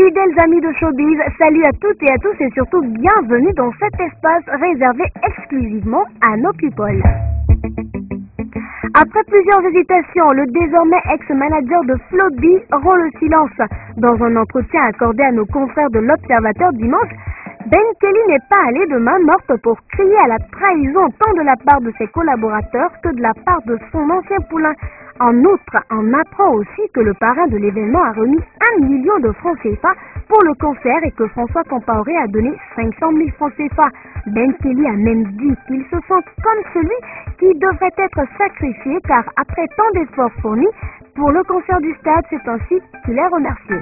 Fidèles amis de Showbiz, salut à toutes et à tous et surtout bienvenue dans cet espace réservé exclusivement à nos people. Après plusieurs hésitations, le désormais ex-manager de Flo-B rompt le silence. Dans un entretien accordé à nos confrères de l'Observateur dimanche, Ben Kelly n'est pas allé de main morte pour crier à la trahison tant de la part de ses collaborateurs que de la part de son ancien poulain. En outre, on apprend aussi que le parrain de l'événement a remis 1 million de francs CFA pour le concert et que François Compaoré a donné 500 000 francs CFA. Ben Kelly a même dit qu'il se sent comme celui qui devrait être sacrifié car après tant d'efforts fournis pour le concert du stade, c'est ainsi qu'il est remercié.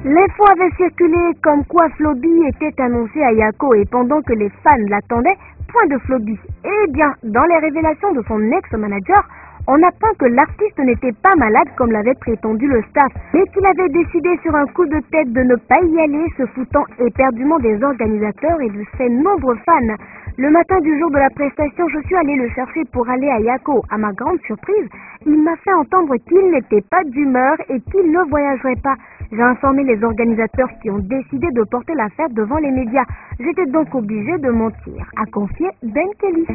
L'info avait circulé comme quoi Flo-B était annoncé à Yako et pendant que les fans l'attendaient, point de Flo-B. Eh bien, dans les révélations de son ex-manager, on apprend que l'artiste n'était pas malade comme l'avait prétendu le staff, mais qu'il avait décidé sur un coup de tête de ne pas y aller, se foutant éperdument des organisateurs et de ses nombreux fans. Le matin du jour de la prestation, je suis allé le chercher pour aller à Yako. À ma grande surprise, il m'a fait entendre qu'il n'était pas d'humeur et qu'il ne voyagerait pas. J'ai informé les organisateurs qui ont décidé de porter l'affaire devant les médias. J'étais donc obligé de mentir, a confié Ben Kelly.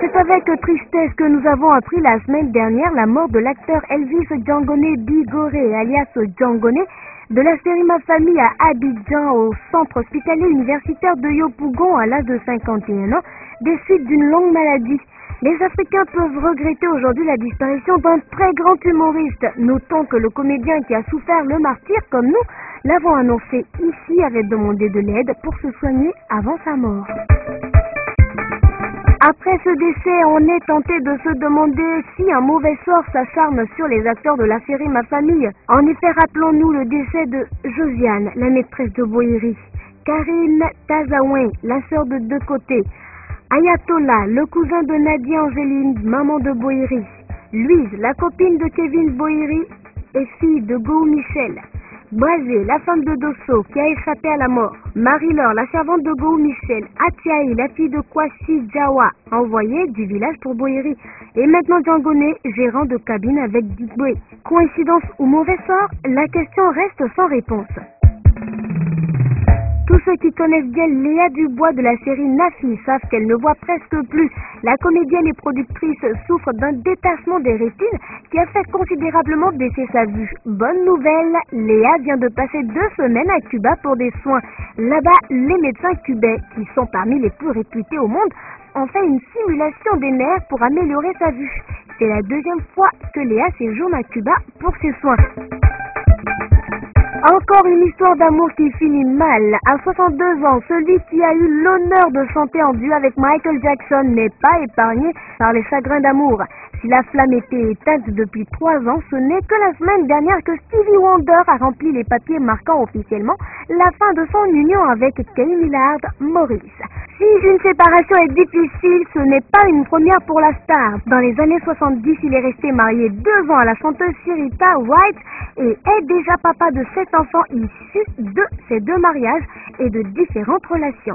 C'est avec tristesse que nous avons appris la semaine dernière la mort de l'acteur Elvis Djangone Bigoré, alias Djangone, de la série Ma Famille à Abidjan au centre hospitalier universitaire de Yopougon à l'âge de 51 ans, des suites d'une longue maladie. Les Africains peuvent regretter aujourd'hui la disparition d'un très grand humoriste. Notons que le comédien qui a souffert le martyre comme nous, l'avons annoncé ici, avait demandé de l'aide pour se soigner avant sa mort. Après ce décès, on est tenté de se demander si un mauvais sort s'acharne sur les acteurs de la série Ma Famille. En effet, rappelons-nous le décès de Josiane, la maîtresse de Boïri, Karine Tazaouin, la sœur de Deux Côtés, Ayatollah, le cousin de Nadia Angéline, maman de Boïri, Louise, la copine de Kevin Boïri et fille de Gou Michel, Brazé, la femme de Dosso qui a échappé à la mort, Marie-Laure, la servante de Gou Michel, Atiaï, la fille de Kwasi Djawa, envoyée du village pour Boïri, et maintenant Djangone, gérant de cabine avec Digboé. Coïncidence ou mauvais sort, la question reste sans réponse. Tous ceux qui connaissent bien Léa Dubois de la série Nafi savent qu'elle ne voit presque plus. La comédienne et productrice souffre d'un détachement des rétines qui a fait considérablement baisser sa vue. Bonne nouvelle, Léa vient de passer 2 semaines à Cuba pour des soins. Là-bas, les médecins cubains, qui sont parmi les plus réputés au monde, ont fait une simulation des nerfs pour améliorer sa vue. C'est la 2e fois que Léa séjourne à Cuba pour ses soins. Encore une histoire d'amour qui finit mal. À 62 ans, celui qui a eu l'honneur de chanter en duo avec Michael Jackson n'est pas épargné par les chagrins d'amour. Si la flamme était éteinte depuis 3 ans, ce n'est que la semaine dernière que Stevie Wonder a rempli les papiers marquant officiellement la fin de son union avec Kelly Millard Morris. Si une séparation est difficile, ce n'est pas une première pour la star. Dans les années 70, il est resté marié 2 ans à la chanteuse Syreeta White et est déjà papa de 7 enfants issus de ces 2 mariages et de différentes relations.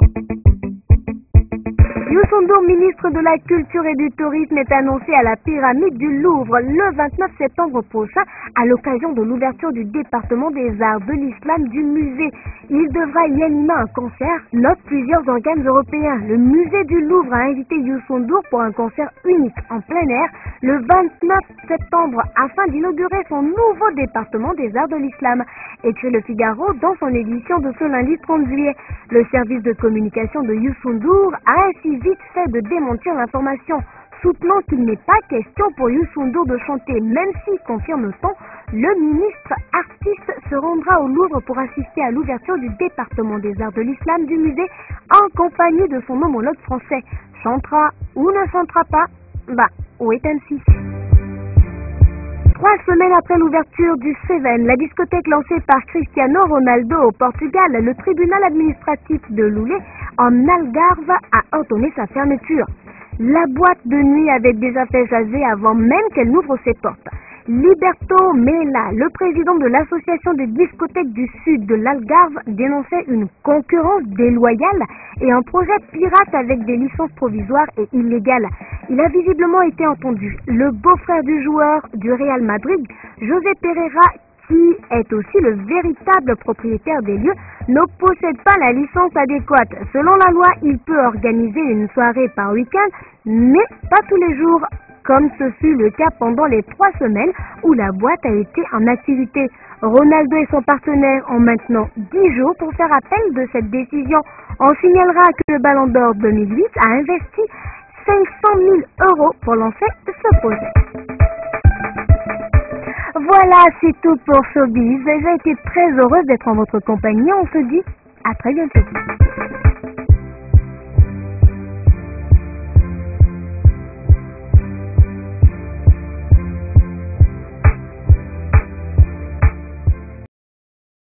Youssou N'Dour, ministre de la Culture et du Tourisme, est annoncé à la Pyramide du Louvre le 29 septembre prochain à l'occasion de l'ouverture du département des arts de l'islam du musée. Il devra y animer un concert, notent plusieurs organes européens. Le musée du Louvre a invité Youssou N'Dour pour un concert unique en plein air le 29 septembre afin d'inaugurer son nouveau département des arts de l'islam. Écrit Le Figaro dans son édition de ce lundi 30 juillet. Le service de communication de Youssou N'Dour a ainsi vite fait de démentir l'information, soutenant qu'il n'est pas question pour Youssou N'Dour de chanter, même si, confirme-t-on, le ministre artiste se rendra au Louvre pour assister à l'ouverture du département des arts de l'islam du musée en compagnie de son homologue français. Chantera ou ne chantera pas, wait and see. 3 semaines après l'ouverture du Seven, la discothèque lancée par Cristiano Ronaldo au Portugal, le tribunal administratif de Loulé en Algarve a ordonné sa fermeture. La boîte de nuit avait déjà fait jaser avant même qu'elle n'ouvre ses portes. Liberto Mela, le président de l'association des discothèques du sud de l'Algarve, dénonçait une concurrence déloyale et un projet pirate avec des licences provisoires et illégales. Il a visiblement été entendu. Le beau-frère du joueur du Real Madrid, José Pereira, qui est aussi le véritable propriétaire des lieux, ne possède pas la licence adéquate. Selon la loi, il peut organiser une soirée par week-end, mais pas tous les jours, comme ce fut le cas pendant les 3 semaines où la boîte a été en activité. Ronaldo et son partenaire ont maintenant 10 jours pour faire appel de cette décision. On signalera que le Ballon d'Or 2008 a investi 500 000 € pour lancer ce projet. Voilà, c'est tout pour Showbiz. J'ai été très heureuse d'être en votre compagnie. On se dit à très bientôt.